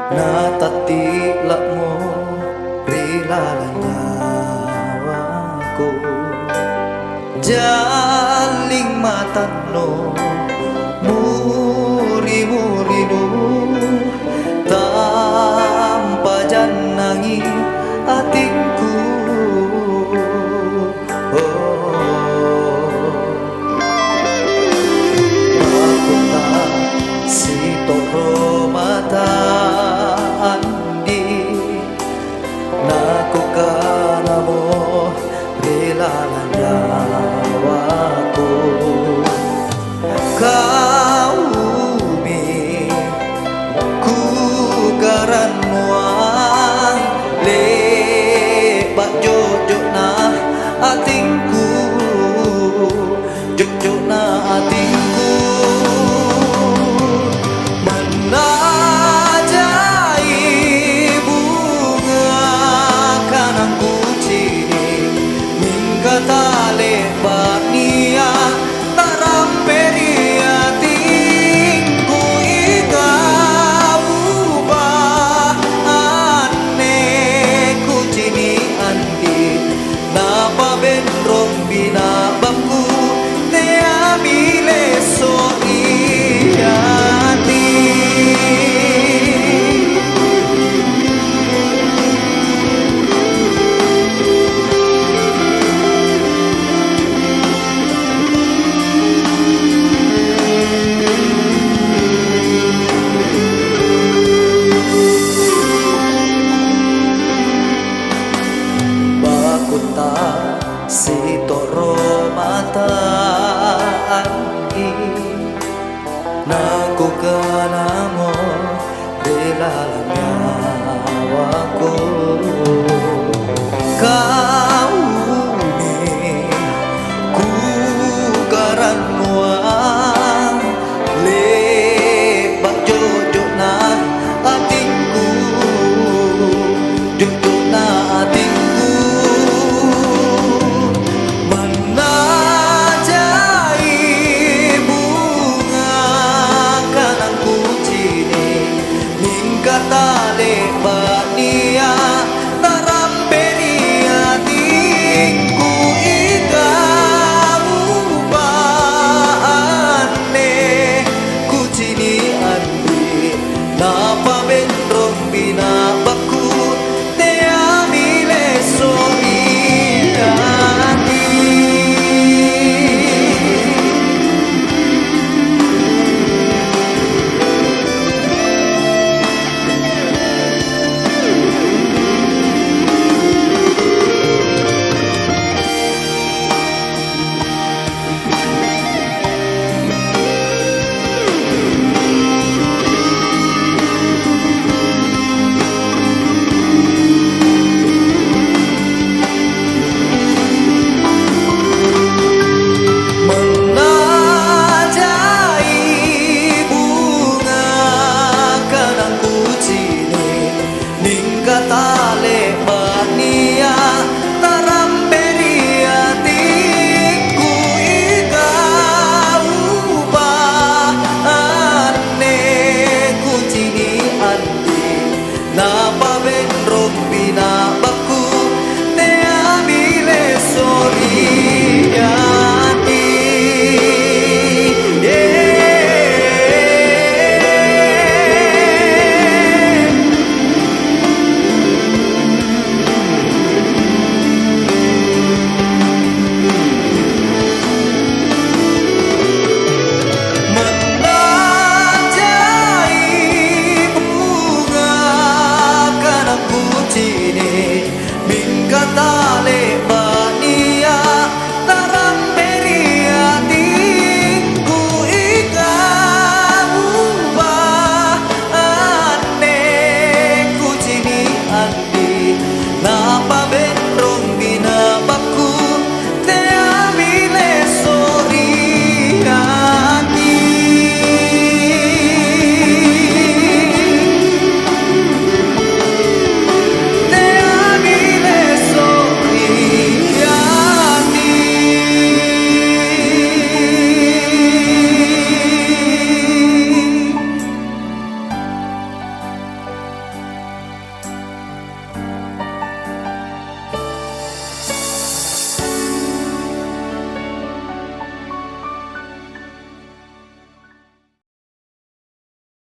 Natati lakmo rilalanyawaku jaling matano muri-murinu tanpa janangi atinku. Aku tak si toro mata andi naku kanamo relalan nyawaku kau mi ku garan muang le pak jojo na atinku jojo na atinku tale bania taramperia tingku ika ubah ane kucini andi napa benrong bina bangku te amile so iati. Si toro mata angi naku kanamo relalan nyawaku kau ni ku garan muang lebak jojo na atinku jojo na atinku tale bania